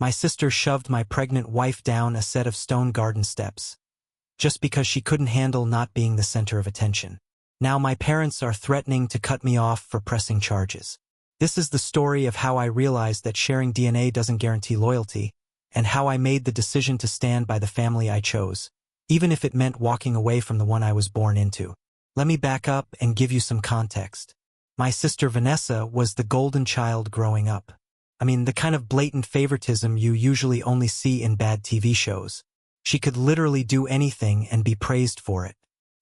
My sister shoved my pregnant wife down a set of stone garden steps, just because she couldn't handle not being the center of attention. Now my parents are threatening to cut me off for pressing charges. This is the story of how I realized that sharing DNA doesn't guarantee loyalty, and how I made the decision to stand by the family I chose, even if it meant walking away from the one I was born into. Let me back up and give you some context. My sister Vanessa was the golden child growing up. I mean, the kind of blatant favoritism you usually only see in bad TV shows. She could literally do anything and be praised for it.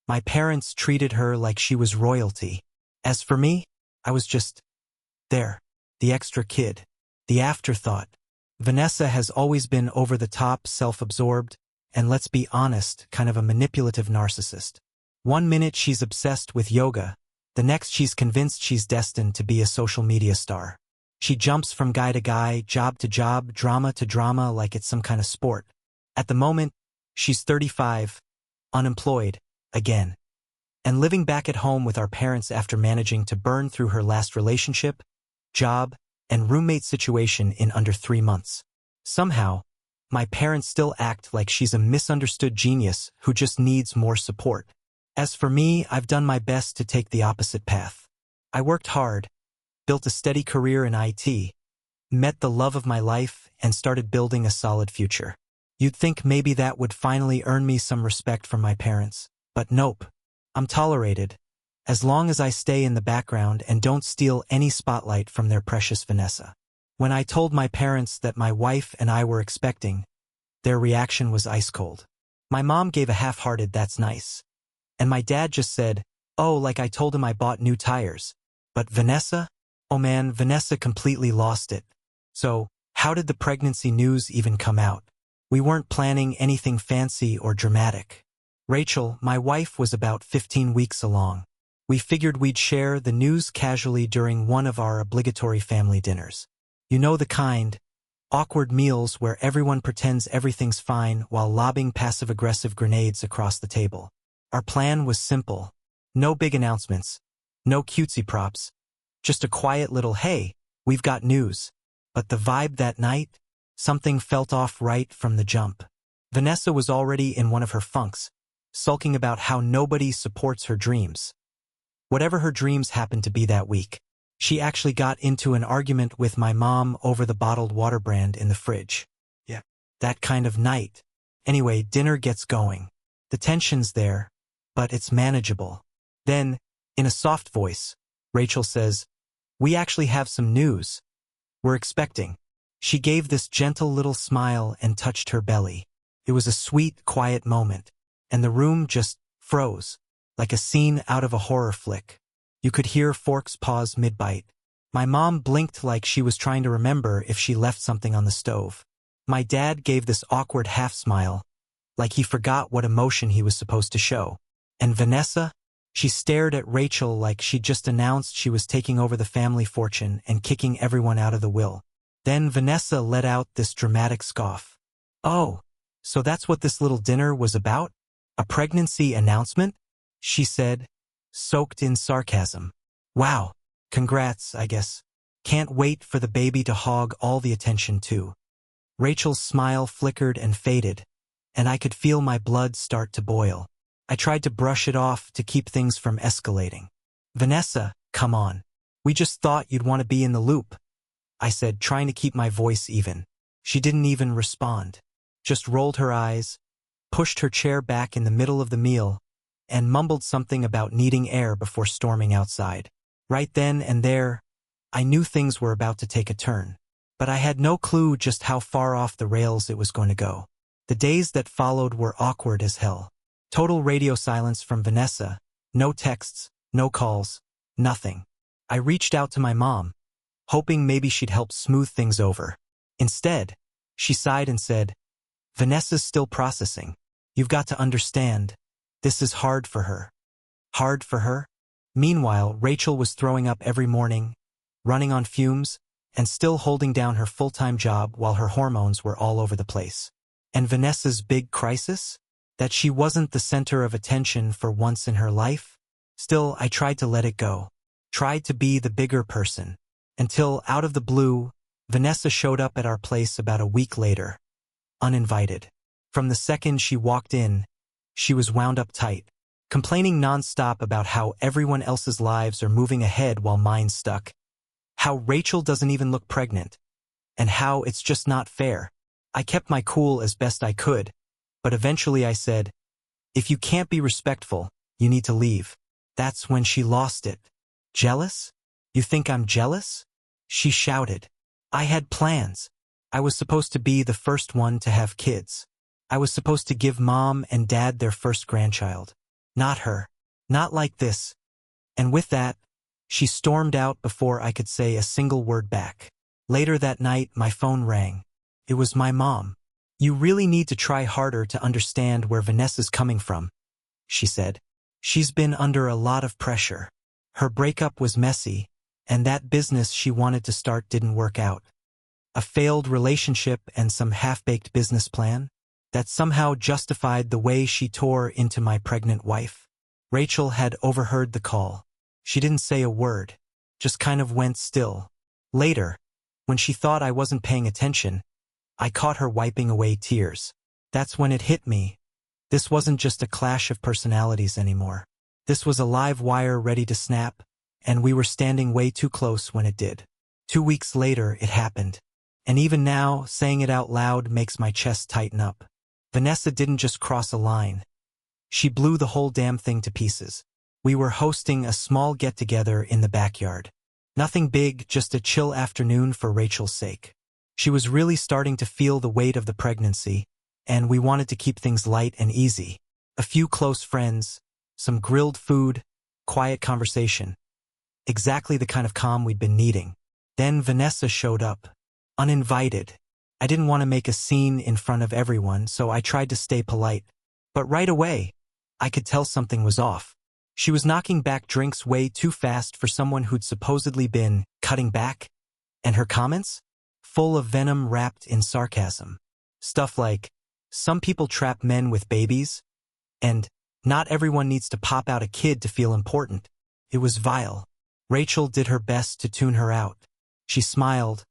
My parents treated her like she was royalty. As for me, I was just there, the extra kid, the afterthought. Vanessa has always been over-the-top, self-absorbed, and let's be honest, kind of a manipulative narcissist. One minute she's obsessed with yoga, the next she's convinced she's destined to be a social media star. She jumps from guy to guy, job to job, drama to drama like it's some kind of sport. At the moment, she's 35, unemployed, again, and living back at home with our parents after managing to burn through her last relationship, job, and roommate situation in under 3 months. Somehow, my parents still act like she's a misunderstood genius who just needs more support. As for me, I've done my best to take the opposite path. I worked hard, built a steady career in IT, met the love of my life, and started building a solid future. You'd think maybe that would finally earn me some respect from my parents, but nope. I'm tolerated, as long as I stay in the background and don't steal any spotlight from their precious Vanessa. When I told my parents that my wife and I were expecting, their reaction was ice cold. My mom gave a half-hearted "that's nice." And my dad just said, "Oh, like I told him I bought new tires." But Vanessa? Oh man, Vanessa completely lost it. So, how did the pregnancy news even come out? We weren't planning anything fancy or dramatic. Rachel, my wife, was about 15 weeks along. We figured we'd share the news casually during one of our obligatory family dinners. You know the kind, awkward meals where everyone pretends everything's fine while lobbing passive-aggressive grenades across the table. Our plan was simple. No big announcements, no cutesy props, just a quiet little "hey, we've got news." But the vibe that night, something felt off right from the jump. Vanessa was already in one of her funks, sulking about how nobody supports her dreams. Whatever her dreams happened to be that week. She actually got into an argument with my mom over the bottled water brand in the fridge. Yeah, that kind of night. Anyway, dinner gets going. The tension's there, but it's manageable. Then, in a soft voice, Rachel says, "We actually have some news. We're expecting." She gave this gentle little smile and touched her belly. It was a sweet, quiet moment, and the room just froze, like a scene out of a horror flick. You could hear forks pause mid-bite. My mom blinked like she was trying to remember if she left something on the stove. My dad gave this awkward half-smile, like he forgot what emotion he was supposed to show. And Vanessa? She stared at Rachel like she'd just announced she was taking over the family fortune and kicking everyone out of the will. Then Vanessa let out this dramatic scoff. "Oh, so that's what this little dinner was about? A pregnancy announcement?" she said, soaked in sarcasm. "Wow, congrats, I guess. Can't wait for the baby to hog all the attention too." Rachel's smile flickered and faded, and I could feel my blood start to boil. I tried to brush it off to keep things from escalating. "Vanessa, come on. We just thought you'd want to be in the loop," I said, trying to keep my voice even. She didn't even respond, just rolled her eyes, pushed her chair back in the middle of the meal, and mumbled something about needing air before storming outside. Right then and there, I knew things were about to take a turn, but I had no clue just how far off the rails it was going to go. The days that followed were awkward as hell. Total radio silence from Vanessa, no texts, no calls, nothing. I reached out to my mom, hoping maybe she'd help smooth things over. Instead, she sighed and said, "Vanessa's still processing. You've got to understand. This is hard for her." Hard for her? Meanwhile, Rachel was throwing up every morning, running on fumes, and still holding down her full-time job while her hormones were all over the place. And Vanessa's big crisis? That she wasn't the center of attention for once in her life? Still, I tried to let it go. Tried to be the bigger person. Until, out of the blue, Vanessa showed up at our place about a week later, uninvited. From the second she walked in, she was wound up tight, complaining nonstop about how everyone else's lives are moving ahead while mine's stuck, how Rachel doesn't even look pregnant, and how it's just not fair. I kept my cool as best I could, but eventually I said, "If you can't be respectful, you need to leave." That's when she lost it. "Jealous? You think I'm jealous?" she shouted. "I had plans. I was supposed to be the first one to have kids. I was supposed to give mom and dad their first grandchild. Not her. Not like this." And with that, she stormed out before I could say a single word back. Later that night, my phone rang. It was my mom. "You really need to try harder to understand where Vanessa's coming from," she said. "She's been under a lot of pressure. Her breakup was messy, and that business she wanted to start didn't work out. A failed relationship and some half-baked business plan that somehow justified the way she tore into my pregnant wife." Rachel had overheard the call. She didn't say a word, just kind of went still. Later, when she thought I wasn't paying attention, I caught her wiping away tears. That's when it hit me. This wasn't just a clash of personalities anymore. This was a live wire ready to snap, and we were standing way too close when it did. 2 weeks later, it happened. And even now, saying it out loud makes my chest tighten up. Vanessa didn't just cross a line. She blew the whole damn thing to pieces. We were hosting a small get-together in the backyard. Nothing big, just a chill afternoon for Rachel's sake. She was really starting to feel the weight of the pregnancy, and we wanted to keep things light and easy. A few close friends, some grilled food, quiet conversation. Exactly the kind of calm we'd been needing. Then Vanessa showed up, uninvited. I didn't want to make a scene in front of everyone, so I tried to stay polite. But right away, I could tell something was off. She was knocking back drinks way too fast for someone who'd supposedly been cutting back, and her comments? Full of venom wrapped in sarcasm. Stuff like, "Some people trap men with babies," and "Not everyone needs to pop out a kid to feel important." It was vile. Rachel did her best to tune her out. She smiled,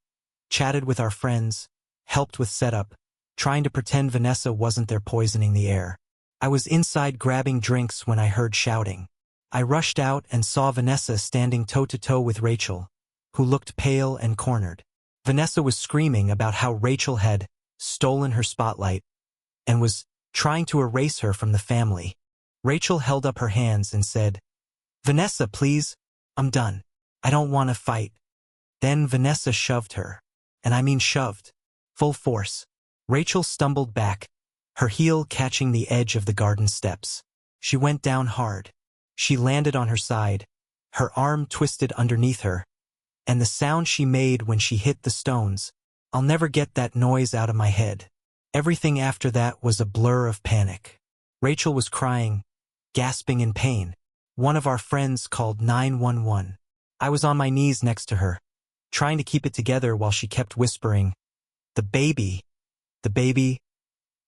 chatted with our friends, helped with setup, trying to pretend Vanessa wasn't there poisoning the air. I was inside grabbing drinks when I heard shouting. I rushed out and saw Vanessa standing toe-to-toe with Rachel, who looked pale and cornered. Vanessa was screaming about how Rachel had stolen her spotlight and was trying to erase her from the family. Rachel held up her hands and said, "Vanessa, please, I'm done. I don't want to fight." Then Vanessa shoved her. And I mean shoved. Full force. Rachel stumbled back, her heel catching the edge of the garden steps. She went down hard. She landed on her side, her arm twisted underneath her, and the sound she made when she hit the stones, I'll never get that noise out of my head. Everything after that was a blur of panic. Rachel was crying, gasping in pain. One of our friends called 911. I was on my knees next to her, trying to keep it together while she kept whispering, the baby,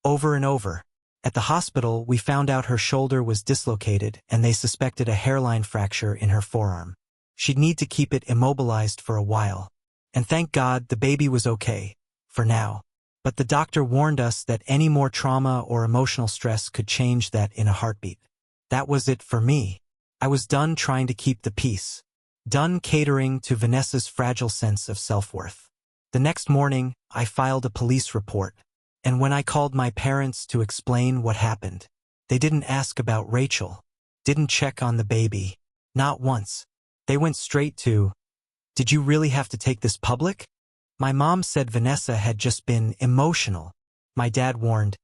over and over. At the hospital, we found out her shoulder was dislocated and they suspected a hairline fracture in her forearm. She'd need to keep it immobilized for a while. And thank God the baby was okay, for now. But the doctor warned us that any more trauma or emotional stress could change that in a heartbeat. That was it for me. I was done trying to keep the peace. Done catering to Vanessa's fragile sense of self-worth. The next morning, I filed a police report. And when I called my parents to explain what happened, they didn't ask about Rachel, didn't check on the baby, not once. They went straight to, "Did you really have to take this public?" My mom said Vanessa had just been emotional. My dad warned,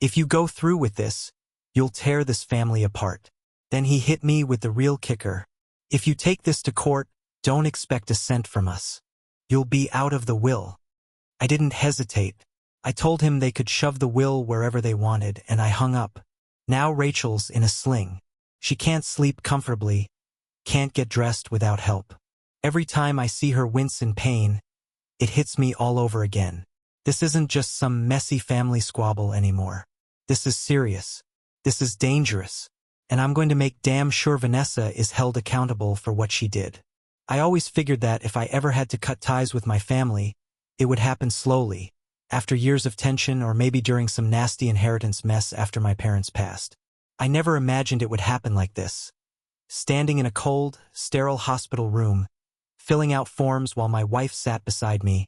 "If you go through with this, you'll tear this family apart." Then he hit me with the real kicker. "If you take this to court, don't expect a cent from us. You'll be out of the will." I didn't hesitate. I told him they could shove the will wherever they wanted, and I hung up. Now Rachel's in a sling. She can't sleep comfortably, can't get dressed without help. Every time I see her wince in pain, it hits me all over again. This isn't just some messy family squabble anymore. This is serious. This is dangerous. And I'm going to make damn sure Vanessa is held accountable for what she did. I always figured that if I ever had to cut ties with my family, it would happen slowly, after years of tension or maybe during some nasty inheritance mess after my parents passed. I never imagined it would happen like this. Standing in a cold, sterile hospital room, filling out forms while my wife sat beside me,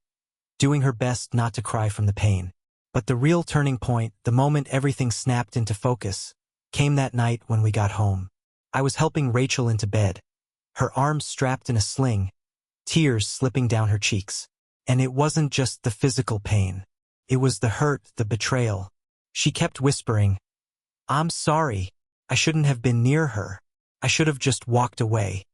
doing her best not to cry from the pain. But the real turning point, the moment everything snapped into focus, came that night when we got home. I was helping Rachel into bed, her arms strapped in a sling, tears slipping down her cheeks. And it wasn't just the physical pain. It was the hurt, the betrayal. She kept whispering, "I'm sorry. I shouldn't have been near her. I should have just walked away."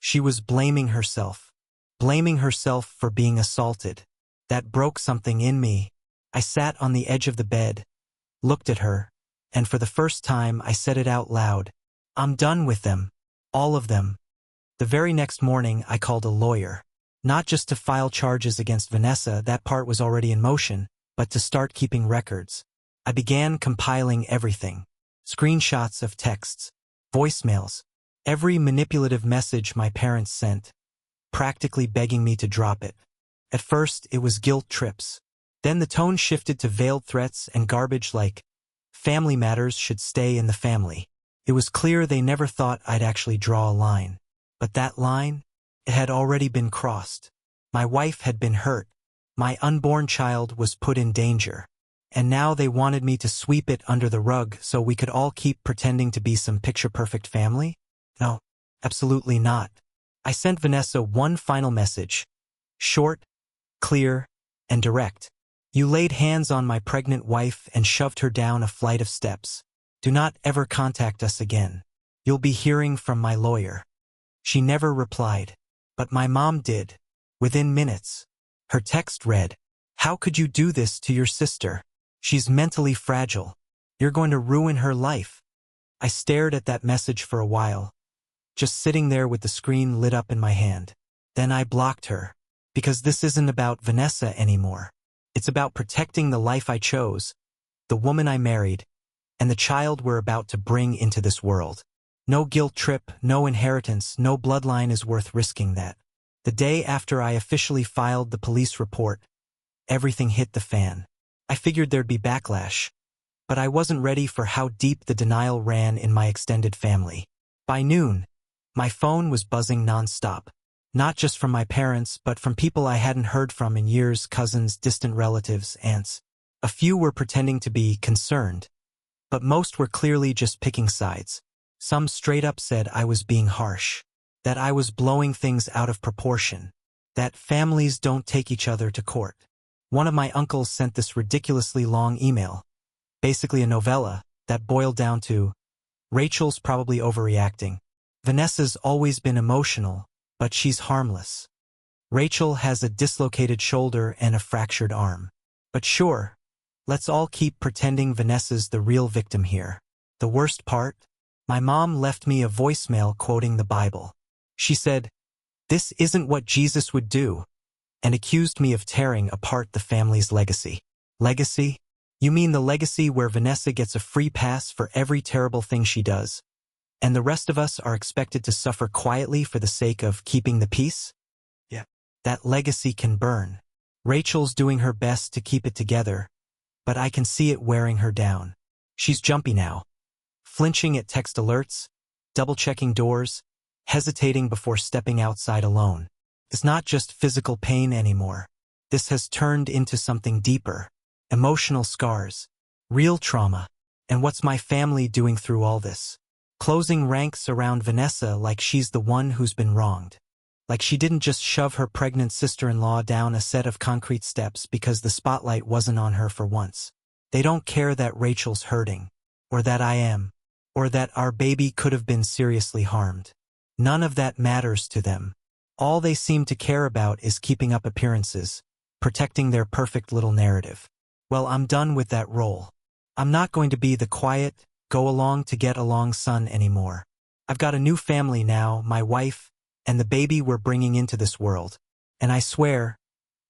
She was blaming herself for being assaulted. That broke something in me. I sat on the edge of the bed, looked at her, and for the first time I said it out loud. "I'm done with them. All of them." The very next morning I called a lawyer. Not just to file charges against Vanessa, that part was already in motion, but to start keeping records. I began compiling everything. Screenshots of texts, voicemails, every manipulative message my parents sent, practically begging me to drop it. At first, it was guilt trips. Then the tone shifted to veiled threats and garbage like, "Family matters should stay in the family." It was clear they never thought I'd actually draw a line. But that line? It had already been crossed. My wife had been hurt. My unborn child was put in danger. And now they wanted me to sweep it under the rug so we could all keep pretending to be some picture-perfect family? No, absolutely not. I sent Vanessa one final message. Short, clear, and direct. "You laid hands on my pregnant wife and shoved her down a flight of steps. Do not ever contact us again. You'll be hearing from my lawyer." She never replied. But my mom did, within minutes. Her text read, "How could you do this to your sister? She's mentally fragile. You're going to ruin her life." I stared at that message for a while, just sitting there with the screen lit up in my hand. Then I blocked her, because this isn't about Vanessa anymore. It's about protecting the life I chose, the woman I married, and the child we're about to bring into this world. No guilt trip, no inheritance, no bloodline is worth risking that. The day after I officially filed the police report, everything hit the fan. I figured there'd be backlash, but I wasn't ready for how deep the denial ran in my extended family. By noon, my phone was buzzing nonstop, not just from my parents, but from people I hadn't heard from in years, cousins, distant relatives, aunts. A few were pretending to be concerned, but most were clearly just picking sides. Some straight up said I was being harsh, that I was blowing things out of proportion, that families don't take each other to court. One of my uncles sent this ridiculously long email, basically a novella, that boiled down to, "Rachel's probably overreacting. Vanessa's always been emotional, but she's harmless. Rachel has a dislocated shoulder and a fractured arm. But sure, let's all keep pretending Vanessa's the real victim here." The worst part? My mom left me a voicemail quoting the Bible. She said, "This isn't what Jesus would do," and accused me of tearing apart the family's legacy. Legacy? You mean the legacy where Vanessa gets a free pass for every terrible thing she does, and the rest of us are expected to suffer quietly for the sake of keeping the peace? Yeah. That legacy can burn. Rachel's doing her best to keep it together, but I can see it wearing her down. She's jumpy now, flinching at text alerts, double-checking doors, hesitating before stepping outside alone. It's not just physical pain anymore. This has turned into something deeper. Emotional scars, real trauma. And what's my family doing through all this? Closing ranks around Vanessa like she's the one who's been wronged. Like she didn't just shove her pregnant sister-in-law down a set of concrete steps because the spotlight wasn't on her for once. They don't care that Rachel's hurting, or that I am, or that our baby could have been seriously harmed. None of that matters to them. All they seem to care about is keeping up appearances, protecting their perfect little narrative. Well, I'm done with that role. I'm not going to be the quiet, go-along-to-get-along son anymore. I've got a new family now, my wife, and the baby we're bringing into this world. And I swear,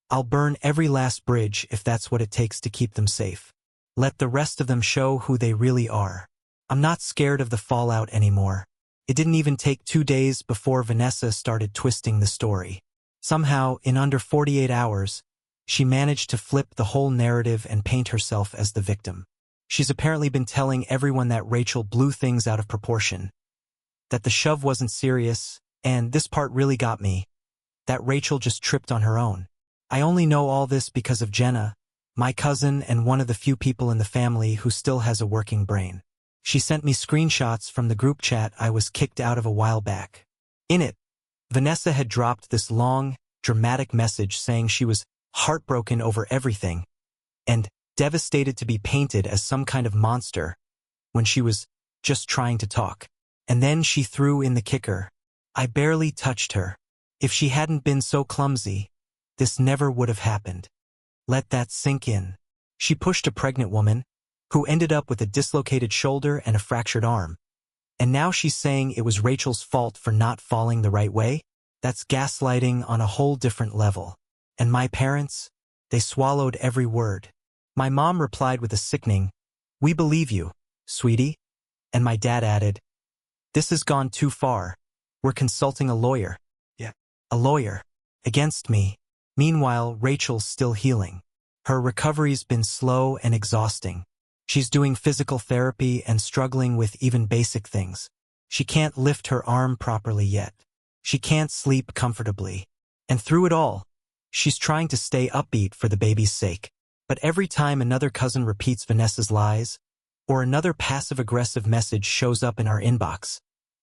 I'll burn every last bridge if that's what it takes to keep them safe. Let the rest of them show who they really are. I'm not scared of the fallout anymore. It didn't even take 2 days before Vanessa started twisting the story. Somehow, in under 48 hours, She managed to flip the whole narrative and paint herself as the victim. She's apparently been telling everyone that Rachel blew things out of proportion, that the shove wasn't serious, and this part really got me, that Rachel just tripped on her own. I only know all this because of Jenna, my cousin and one of the few people in the family who still has a working brain. She sent me screenshots from the group chat I was kicked out of a while back. In it, Vanessa had dropped this long, dramatic message saying she was heartbroken over everything and devastated to be painted as some kind of monster when she was just trying to talk. And then she threw in the kicker. I barely touched her. If she hadn't been so clumsy, this never would have happened. Let that sink in. She pushed a pregnant woman, who ended up with a dislocated shoulder and a fractured arm. And now she's saying it was Rachel's fault for not falling the right way? That's gaslighting on a whole different level. And my parents? They swallowed every word. My mom replied with a sickening, "We believe you, sweetie." And my dad added, "This has gone too far. We're consulting a lawyer." Yeah. A lawyer. Against me. Meanwhile, Rachel's still healing. Her recovery's been slow and exhausting. She's doing physical therapy and struggling with even basic things. She can't lift her arm properly yet. She can't sleep comfortably. And through it all, she's trying to stay upbeat for the baby's sake. But every time another cousin repeats Vanessa's lies, or another passive-aggressive message shows up in our inbox,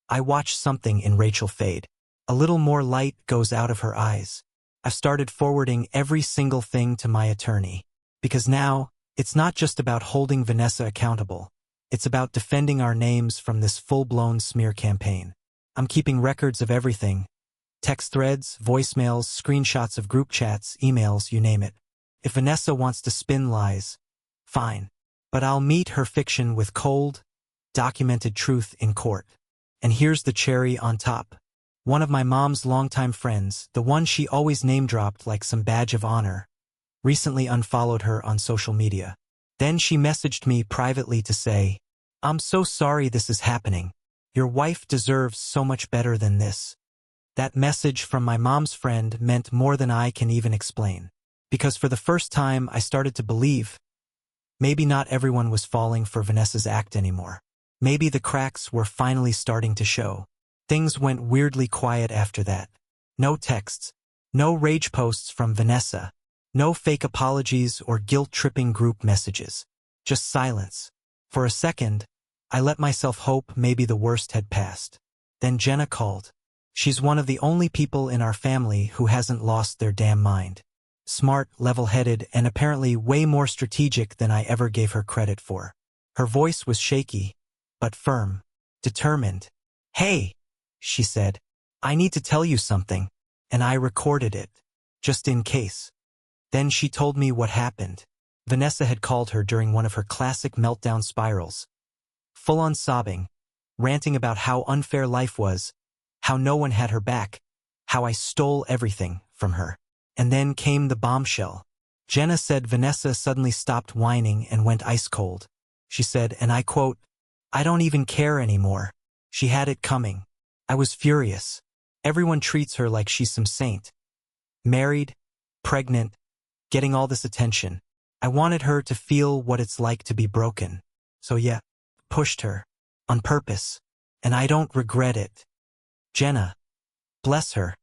I watch something in Rachel fade. A little more light goes out of her eyes. I've started forwarding every single thing to my attorney. Because now, it's not just about holding Vanessa accountable. It's about defending our names from this full-blown smear campaign. I'm keeping records of everything. Text threads, voicemails, screenshots of group chats, emails, you name it. If Vanessa wants to spin lies, fine. But I'll meet her fiction with cold, documented truth in court. And here's the cherry on top. One of my mom's longtime friends, the one she always name-dropped like some badge of honor, recently unfollowed her on social media. Then she messaged me privately to say, "I'm so sorry this is happening. Your wife deserves so much better than this." That message from my mom's friend meant more than I can even explain. Because for the first time, I started to believe maybe not everyone was falling for Vanessa's act anymore. Maybe the cracks were finally starting to show. Things went weirdly quiet after that. No texts, no rage posts from Vanessa, no fake apologies or guilt-tripping group messages. Just silence. For a second, I let myself hope maybe the worst had passed. Then Jenna called. She's one of the only people in our family who hasn't lost their damn mind. Smart, level-headed, and apparently way more strategic than I ever gave her credit for. Her voice was shaky, but firm, determined. "Hey," she said, "I need to tell you something," and I recorded it, just in case. Then she told me what happened. Vanessa had called her during one of her classic meltdown spirals. Full-on sobbing, ranting about how unfair life was, how no one had her back, how I stole everything from her. And then came the bombshell. Jenna said Vanessa suddenly stopped whining and went ice cold. She said, and I quote, "I don't even care anymore." She had it coming. I was furious. Everyone treats her like she's some saint. Married, pregnant, getting all this attention. I wanted her to feel what it's like to be broken. So yeah, pushed her. On purpose. And I don't regret it. Jenna, bless her,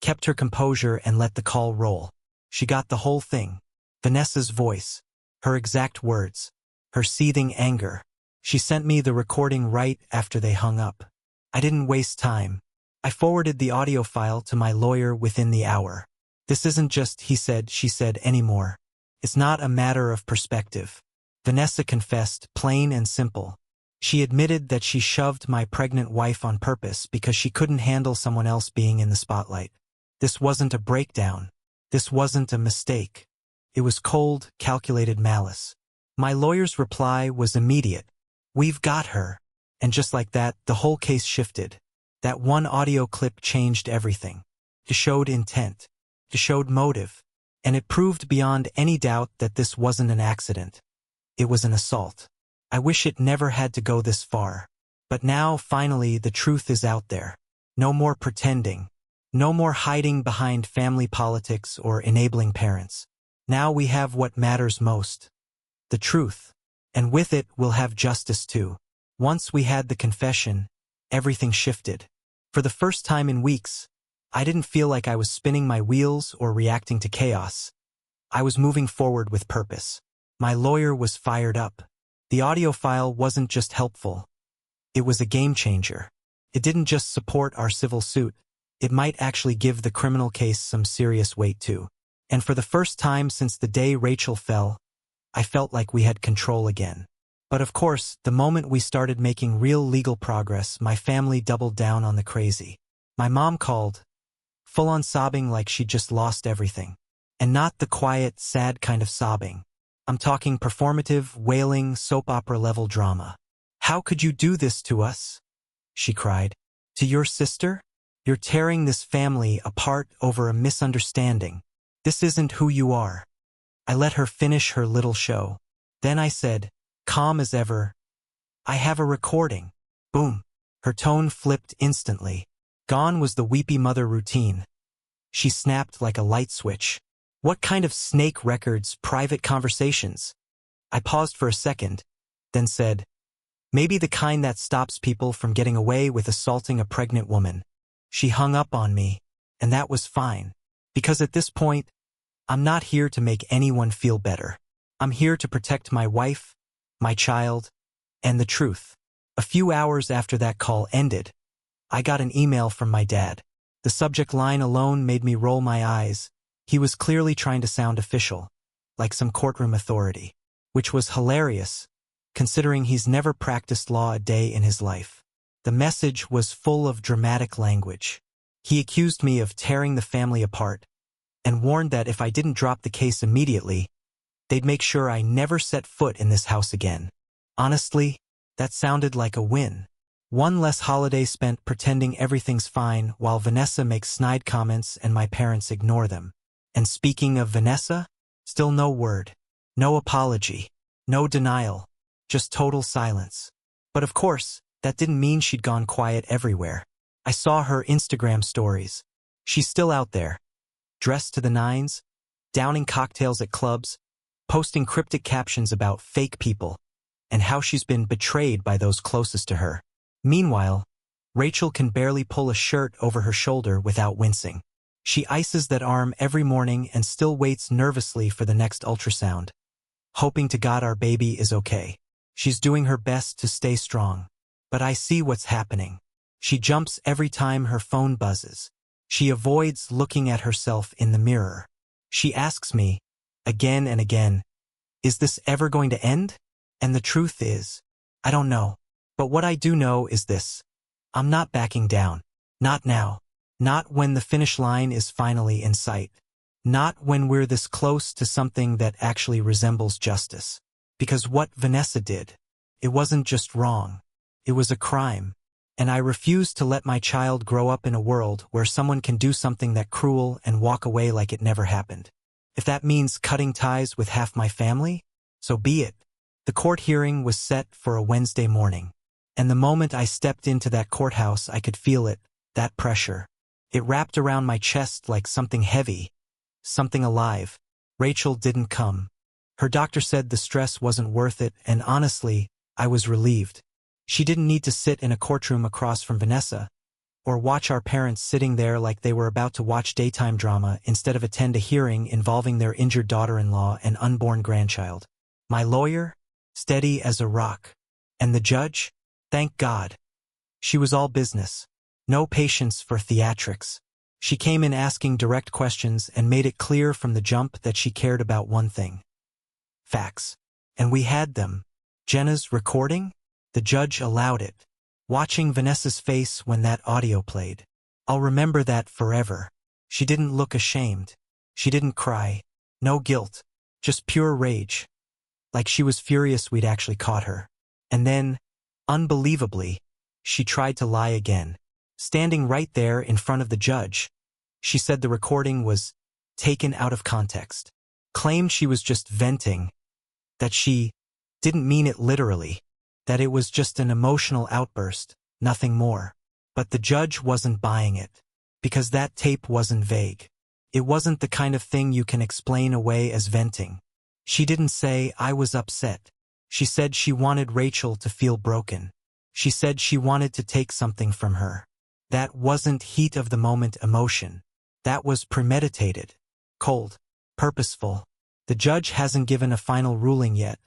kept her composure and let the call roll. She got the whole thing. Vanessa's voice, her exact words, her seething anger. She sent me the recording right after they hung up. I didn't waste time. I forwarded the audio file to my lawyer within the hour. This isn't just he said, she said anymore. It's not a matter of perspective. Vanessa confessed, plain and simple. She admitted that she shoved my pregnant wife on purpose because she couldn't handle someone else being in the spotlight. This wasn't a breakdown. This wasn't a mistake. It was cold, calculated malice. My lawyer's reply was immediate. "We've got her." And just like that, the whole case shifted. That one audio clip changed everything. It showed intent. It showed motive. And it proved beyond any doubt that this wasn't an accident. It was an assault. I wish it never had to go this far. But now, finally, the truth is out there. No more pretending. No more hiding behind family politics or enabling parents. Now we have what matters most. The truth. And with it, we'll have justice too. Once we had the confession, everything shifted. For the first time in weeks, I didn't feel like I was spinning my wheels or reacting to chaos. I was moving forward with purpose. My lawyer was fired up. The audio file wasn't just helpful. It was a game changer. It didn't just support our civil suit. It might actually give the criminal case some serious weight too. And for the first time since the day Rachel fell, I felt like we had control again. But of course, the moment we started making real legal progress, my family doubled down on the crazy. My mom called, full-on sobbing like she'd just lost everything. And not the quiet, sad kind of sobbing. I'm talking performative, wailing, soap opera-level drama. "How could you do this to us?" she cried. "To your sister? You're tearing this family apart over a misunderstanding. This isn't who you are." I let her finish her little show. Then I said, calm as ever, "I have a recording." Boom. Her tone flipped instantly. Gone was the weepy mother routine. She snapped like a light switch. "What kind of snake records private conversations?" I paused for a second, then said, "Maybe the kind that stops people from getting away with assaulting a pregnant woman." She hung up on me, and that was fine. Because at this point, I'm not here to make anyone feel better. I'm here to protect my wife, my child, and the truth. A few hours after that call ended, I got an email from my dad. The subject line alone made me roll my eyes. He was clearly trying to sound official, like some courtroom authority, which was hilarious, considering he's never practiced law a day in his life. The message was full of dramatic language. He accused me of tearing the family apart, and warned that if I didn't drop the case immediately, they'd make sure I never set foot in this house again. Honestly, that sounded like a win. One less holiday spent pretending everything's fine while Vanessa makes snide comments and my parents ignore them. And speaking of Vanessa, still no word, no apology, no denial, just total silence. But of course, that didn't mean she'd gone quiet everywhere. I saw her Instagram stories. She's still out there, dressed to the nines, downing cocktails at clubs, posting cryptic captions about fake people, and how she's been betrayed by those closest to her. Meanwhile, Rachel can barely pull a shirt over her shoulder without wincing. She ices that arm every morning and still waits nervously for the next ultrasound, hoping to God our baby is okay. She's doing her best to stay strong. But I see what's happening. She jumps every time her phone buzzes. She avoids looking at herself in the mirror. She asks me, again and again, "Is this ever going to end?" And the truth is, I don't know. But what I do know is this. I'm not backing down. Not now. Not when the finish line is finally in sight. Not when we're this close to something that actually resembles justice. Because what Vanessa did, it wasn't just wrong. It was a crime. And I refuse to let my child grow up in a world where someone can do something that cruel and walk away like it never happened. If that means cutting ties with half my family, so be it. The court hearing was set for a Wednesday morning. And the moment I stepped into that courthouse, I could feel it, that pressure. It wrapped around my chest like something heavy, something alive. Rachel didn't come. Her doctor said the stress wasn't worth it, and honestly, I was relieved. She didn't need to sit in a courtroom across from Vanessa, or watch our parents sitting there like they were about to watch daytime drama instead of attend a hearing involving their injured daughter-in-law and unborn grandchild. My lawyer? Steady as a rock. And the judge? Thank God. She was all business. No patience for theatrics. She came in asking direct questions and made it clear from the jump that she cared about one thing. Facts. And we had them. Jenna's recording? The judge allowed it. Watching Vanessa's face when that audio played. I'll remember that forever. She didn't look ashamed. She didn't cry. No guilt. Just pure rage. Like she was furious we'd actually caught her. And then, unbelievably, she tried to lie again. Standing right there in front of the judge, she said the recording was taken out of context. Claimed she was just venting. That she didn't mean it literally. That it was just an emotional outburst, nothing more. But the judge wasn't buying it. Because that tape wasn't vague. It wasn't the kind of thing you can explain away as venting. She didn't say, "I was upset." She said she wanted Rachel to feel broken. She said she wanted to take something from her. That wasn't heat-of-the-moment emotion. That was premeditated, cold, purposeful. The judge hasn't given a final ruling yet,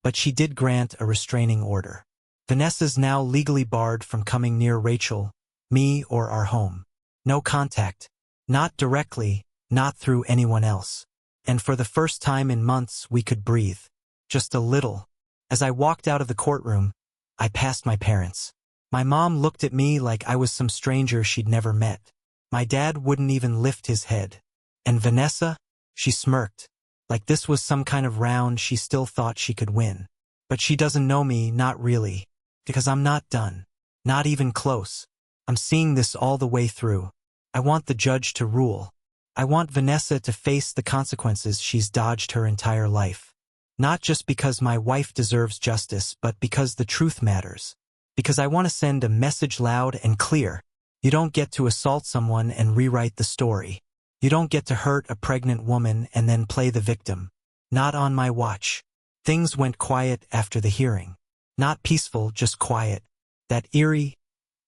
but she did grant a restraining order. Vanessa's now legally barred from coming near Rachel, me, or our home. No contact. Not directly, not through anyone else. And for the first time in months we could breathe. Just a little. As I walked out of the courtroom, I passed my parents. My mom looked at me like I was some stranger she'd never met. My dad wouldn't even lift his head. And Vanessa? She smirked. Like this was some kind of round she still thought she could win. But she doesn't know me, not really. Because I'm not done. Not even close. I'm seeing this all the way through. I want the judge to rule. I want Vanessa to face the consequences she's dodged her entire life. Not just because my wife deserves justice, but because the truth matters. Because I want to send a message loud and clear. You don't get to assault someone and rewrite the story. You don't get to hurt a pregnant woman and then play the victim. Not on my watch. Things went quiet after the hearing. Not peaceful, just quiet. That eerie,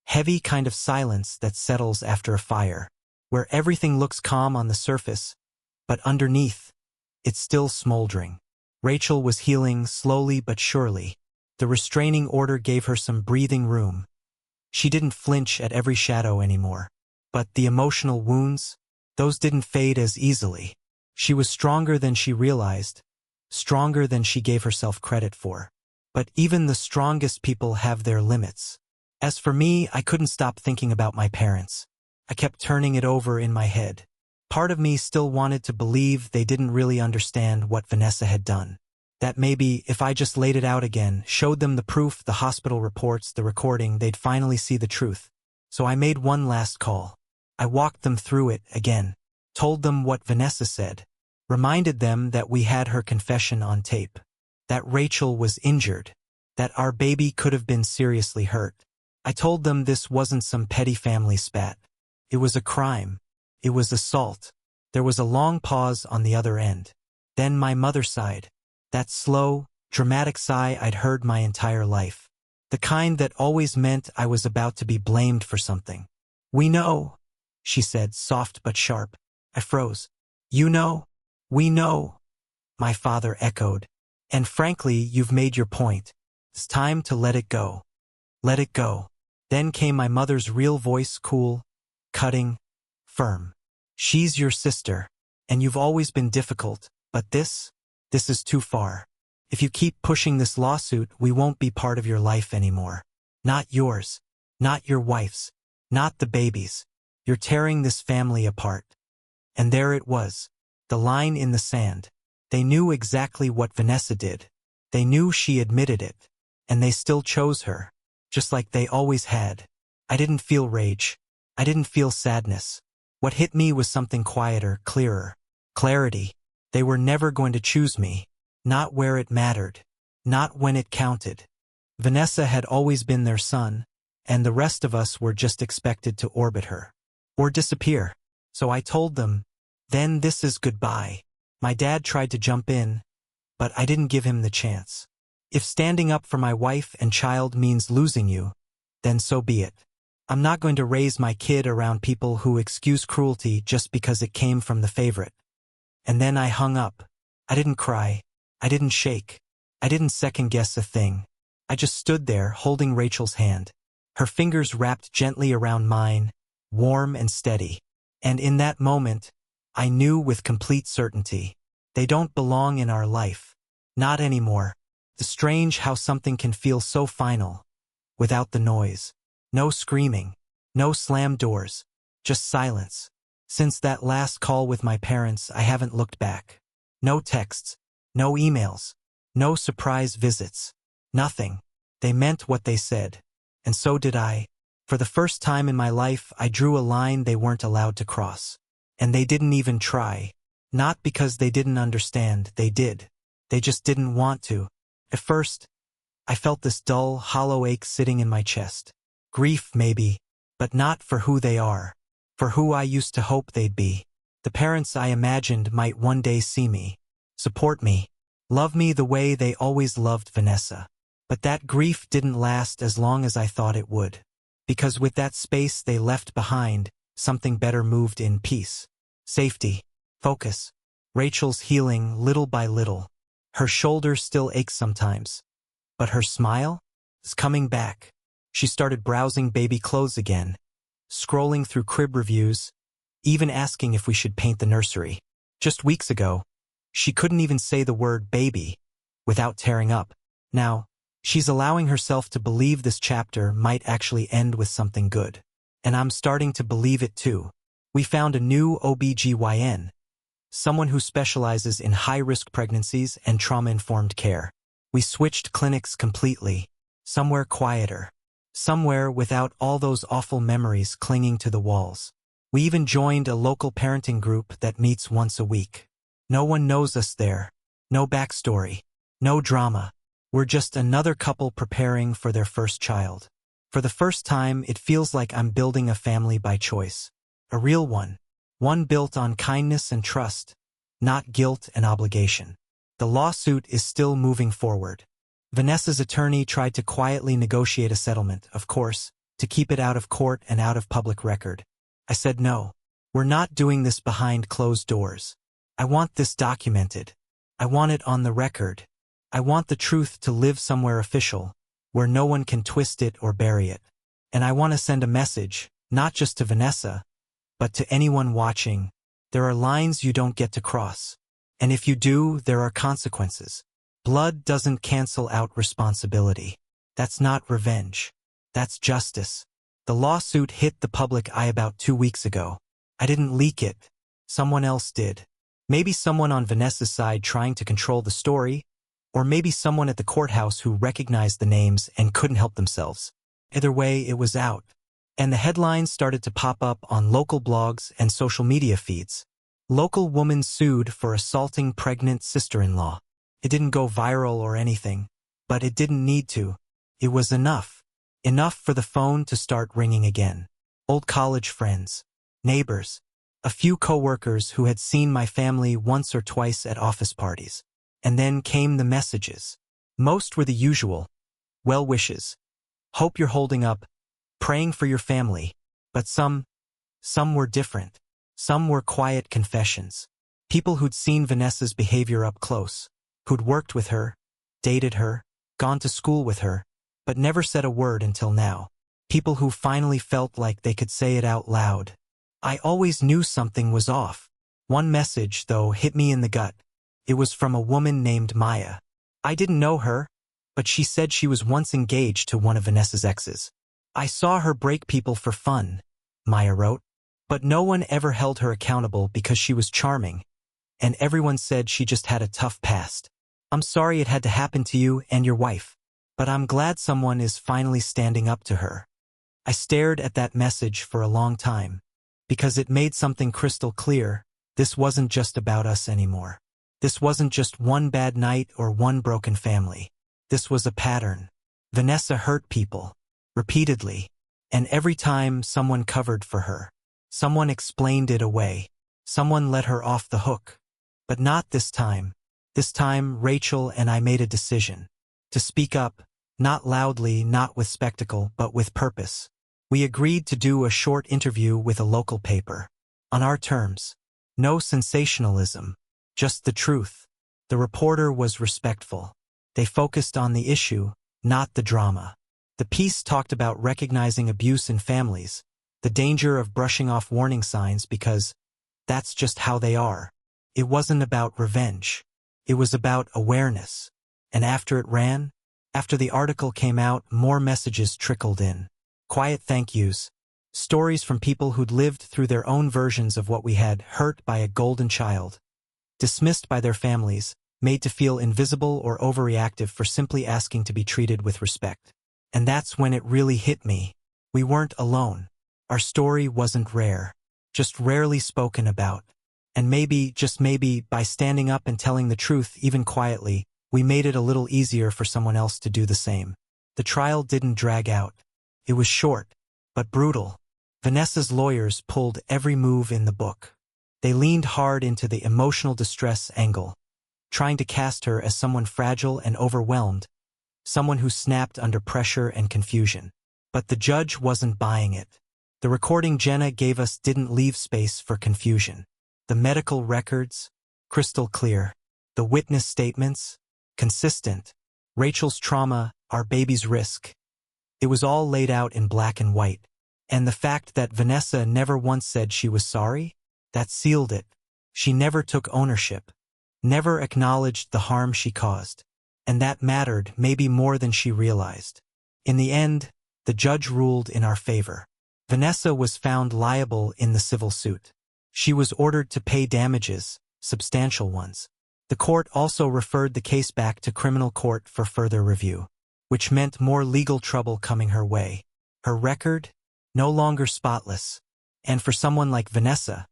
heavy kind of silence that settles after a fire, where everything looks calm on the surface, but underneath, it's still smoldering. Rachel was healing slowly but surely. The restraining order gave her some breathing room. She didn't flinch at every shadow anymore. But the emotional wounds, those didn't fade as easily. She was stronger than she realized, stronger than she gave herself credit for. But even the strongest people have their limits. As for me, I couldn't stop thinking about my parents. I kept turning it over in my head. Part of me still wanted to believe they didn't really understand what Vanessa had done. That maybe, if I just laid it out again, showed them the proof, the hospital reports, the recording, they'd finally see the truth. So I made one last call. I walked them through it again. Told them what Vanessa said. Reminded them that we had her confession on tape. That Rachel was injured. That our baby could have been seriously hurt. I told them this wasn't some petty family spat. It was a crime. It was assault. There was a long pause on the other end. Then my mother sighed. That slow, dramatic sigh I'd heard my entire life. The kind that always meant I was about to be blamed for something. "We know," she said, soft but sharp. I froze. "You know? We know," my father echoed. "And frankly, you've made your point. It's time to let it go. Let it go." Then came my mother's real voice, cool, cutting, firm. "She's your sister, and you've always been difficult, but this is too far. If you keep pushing this lawsuit, we won't be part of your life anymore. Not yours. Not your wife's. Not the baby's. You're tearing this family apart." And there it was. The line in the sand. They knew exactly what Vanessa did. They knew she admitted it. And they still chose her. Just like they always had. I didn't feel rage. I didn't feel sadness. What hit me was something quieter, clearer. Clarity. They were never going to choose me. Not where it mattered. Not when it counted. Vanessa had always been their son, and the rest of us were just expected to orbit her. Or disappear. So I told them, "Then this is goodbye." My dad tried to jump in, but I didn't give him the chance. If standing up for my wife and child means losing you, then so be it. I'm not going to raise my kid around people who excuse cruelty just because it came from the favorite. And then I hung up. I didn't cry. I didn't shake. I didn't second-guess a thing. I just stood there holding Rachel's hand. Her fingers wrapped gently around mine, warm and steady. And in that moment, I knew with complete certainty. They don't belong in our life. Not anymore. It's strange how something can feel so final, without the noise. No screaming. No slammed doors. Just silence. Since that last call with my parents, I haven't looked back. No texts. No emails. No surprise visits. Nothing. They meant what they said. And so did I. For the first time in my life, I drew a line they weren't allowed to cross. And they didn't even try. Not because they didn't understand, they did. They just didn't want to. At first, I felt this dull, hollow ache sitting in my chest. Grief, maybe, but not for who they are. For who I used to hope they'd be. The parents I imagined might one day see me, support me, love me the way they always loved Vanessa. But that grief didn't last as long as I thought it would. Because with that space they left behind, something better moved in: peace, safety, focus. Rachel's healing little by little. Her shoulder still aches sometimes, but her smile is coming back. She started browsing baby clothes again, scrolling through crib reviews, even asking if we should paint the nursery. Just weeks ago, she couldn't even say the word baby without tearing up. Now, she's allowing herself to believe this chapter might actually end with something good. And I'm starting to believe it too. We found a new OBGYN, someone who specializes in high-risk pregnancies and trauma-informed care. We switched clinics completely, somewhere quieter, somewhere without all those awful memories clinging to the walls. We even joined a local parenting group that meets once a week. No one knows us there, no backstory, no drama. We're just another couple preparing for their first child. For the first time, it feels like I'm building a family by choice. A real one. One built on kindness and trust, not guilt and obligation. The lawsuit is still moving forward. Vanessa's attorney tried to quietly negotiate a settlement, of course, to keep it out of court and out of public record. I said no. We're not doing this behind closed doors. I want this documented. I want it on the record. I want the truth to live somewhere official, where no one can twist it or bury it. And I want to send a message, not just to Vanessa, but to anyone watching. There are lines you don't get to cross. And if you do, there are consequences. Blood doesn't cancel out responsibility. That's not revenge. That's justice. The lawsuit hit the public eye about 2 weeks ago. I didn't leak it. Someone else did. Maybe someone on Vanessa's side trying to control the story, or maybe someone at the courthouse who recognized the names and couldn't help themselves. Either way, it was out. And the headlines started to pop up on local blogs and social media feeds. Local woman sued for assaulting pregnant sister-in-law. It didn't go viral or anything, but it didn't need to. It was enough. Enough for the phone to start ringing again. Old college friends, neighbors, a few coworkers who had seen my family once or twice at office parties. And then came the messages. Most were the usual. Well wishes. Hope you're holding up. Praying for your family. But some were different. Some were quiet confessions. People who'd seen Vanessa's behavior up close. Who'd worked with her, dated her, gone to school with her, but never said a word until now. People who finally felt like they could say it out loud. I always knew something was off. One message, though, hit me in the gut. It was from a woman named Maya. I didn't know her, but she said she was once engaged to one of Vanessa's exes. I saw her break people for fun, Maya wrote, but no one ever held her accountable because she was charming, and everyone said she just had a tough past. I'm sorry it had to happen to you and your wife, but I'm glad someone is finally standing up to her. I stared at that message for a long time, because it made something crystal clear. This wasn't just about us anymore. This wasn't just one bad night or one broken family. This was a pattern. Vanessa hurt people, repeatedly, and every time someone covered for her. Someone explained it away. Someone let her off the hook. But not this time. This time, Rachel and I made a decision. To speak up, not loudly, not with spectacle, but with purpose. We agreed to do a short interview with a local paper. On our terms. No sensationalism. Just the truth. The reporter was respectful. They focused on the issue, not the drama. The piece talked about recognizing abuse in families, the danger of brushing off warning signs because that's just how they are. It wasn't about revenge. It was about awareness. And after it ran, after the article came out, more messages trickled in. Quiet thank yous. Stories from people who'd lived through their own versions of what we had, hurt by a golden child. Dismissed by their families, made to feel invisible or overreactive for simply asking to be treated with respect. And that's when it really hit me. We weren't alone. Our story wasn't rare, just rarely spoken about. And maybe, just maybe, by standing up and telling the truth even quietly, we made it a little easier for someone else to do the same. The trial didn't drag out. It was short, but brutal. Vanessa's lawyers pulled every move in the book. They leaned hard into the emotional distress angle, trying to cast her as someone fragile and overwhelmed, someone who snapped under pressure and confusion. But the judge wasn't buying it. The recording Jenna gave us didn't leave space for confusion. The medical records, crystal clear. The witness statements, consistent. Rachel's trauma, our baby's risk. It was all laid out in black and white. And the fact that Vanessa never once said she was sorry, that sealed it. She never took ownership, never acknowledged the harm she caused. And that mattered maybe more than she realized. In the end, the judge ruled in our favor. Vanessa was found liable in the civil suit. She was ordered to pay damages, substantial ones. The court also referred the case back to criminal court for further review, which meant more legal trouble coming her way. Her record? No longer spotless. And for someone like Vanessa,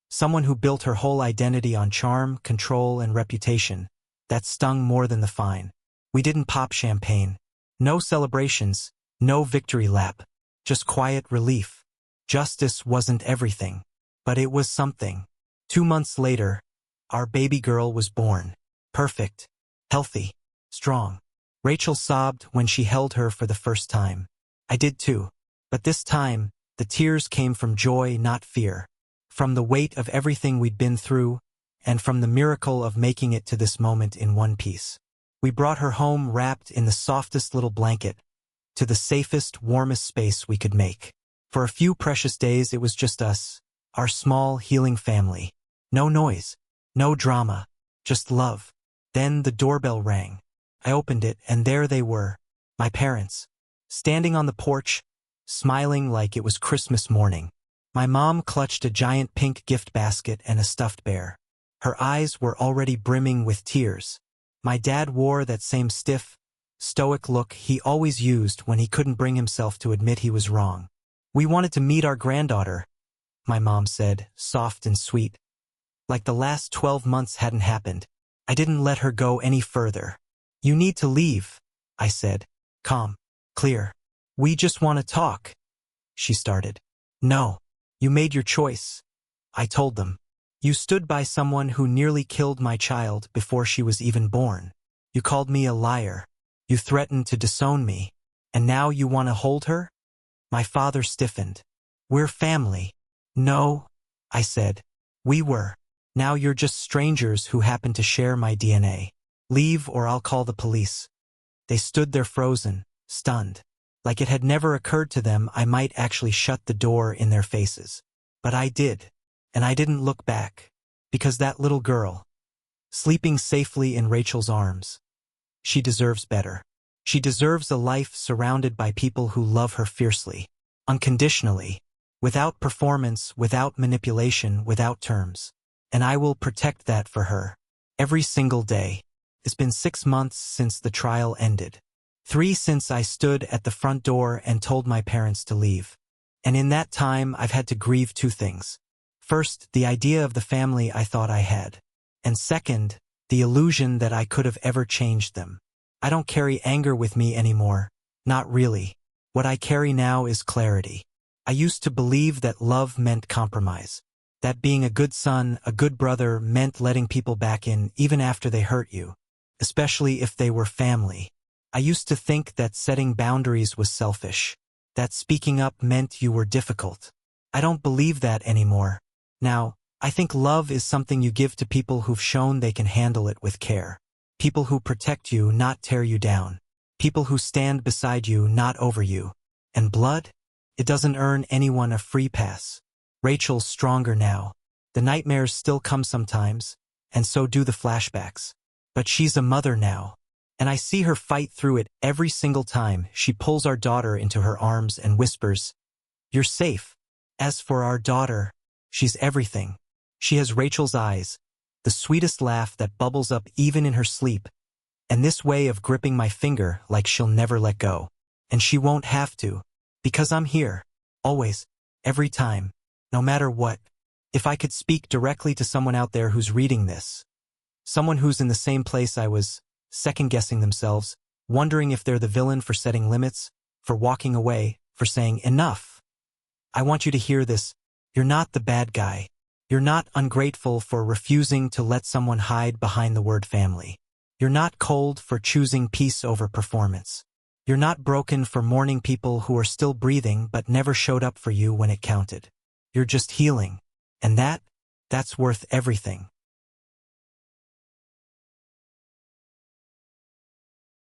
someone who built her whole identity on charm, control, and reputation, that stung more than the fine. We didn't pop champagne. No celebrations, no victory lap. Just quiet relief. Justice wasn't everything, but it was something. 2 months later, our baby girl was born. Perfect, healthy, strong. Rachel sobbed when she held her for the first time. I did too. But this time, the tears came from joy, not fear. From the weight of everything we'd been through, and from the miracle of making it to this moment in one piece. We brought her home wrapped in the softest little blanket, to the safest, warmest space we could make. For a few precious days it was just us, our small, healing family. No noise, no drama, just love. Then the doorbell rang. I opened it, and there they were, my parents, standing on the porch, smiling like it was Christmas morning. My mom clutched a giant pink gift basket and a stuffed bear. Her eyes were already brimming with tears. My dad wore that same stiff, stoic look he always used when he couldn't bring himself to admit he was wrong. We wanted to meet our granddaughter, my mom said, soft and sweet. Like the last 12 months hadn't happened. I didn't let her go any further. You need to leave, I said, calm, clear. We just want to talk, she started. No, you made your choice, I told them. You stood by someone who nearly killed my child before she was even born. You called me a liar. You threatened to disown me. And now you want to hold her? My father stiffened. We're family. No, I said. We were. Now you're just strangers who happen to share my DNA. Leave or I'll call the police. They stood there frozen, stunned. Like it had never occurred to them I might actually shut the door in their faces. But I did. And I didn't look back. Because that little girl, sleeping safely in Rachel's arms, she deserves better. She deserves a life surrounded by people who love her fiercely, unconditionally, without performance, without manipulation, without terms. And I will protect that for her. Every single day. It's been 6 months since the trial ended. 3 since I stood at the front door and told my parents to leave. And in that time I've had to grieve 2 things. First, the idea of the family I thought I had. And second, the illusion that I could have ever changed them. I don't carry anger with me anymore. Not really. What I carry now is clarity. I used to believe that love meant compromise. That being a good son, a good brother, meant letting people back in even after they hurt you. Especially if they were family. I used to think that setting boundaries was selfish. That speaking up meant you were difficult. I don't believe that anymore. Now, I think love is something you give to people who've shown they can handle it with care. People who protect you, not tear you down. People who stand beside you, not over you. And blood? It doesn't earn anyone a free pass. Rachel's stronger now. The nightmares still come sometimes, and so do the flashbacks. But she's a mother now. And I see her fight through it every single time she pulls our daughter into her arms and whispers, "You're safe." As for our daughter, she's everything. She has Rachel's eyes, the sweetest laugh that bubbles up even in her sleep, and this way of gripping my finger like she'll never let go. And she won't have to, because I'm here, always, every time, no matter what. If I could speak directly to someone out there who's reading this, someone who's in the same place I was, second-guessing themselves, wondering if they're the villain for setting limits, for walking away, for saying enough. I want you to hear this. You're not the bad guy. You're not ungrateful for refusing to let someone hide behind the word family. You're not cold for choosing peace over performance. You're not broken for mourning people who are still breathing but never showed up for you when it counted. You're just healing. And that's worth everything.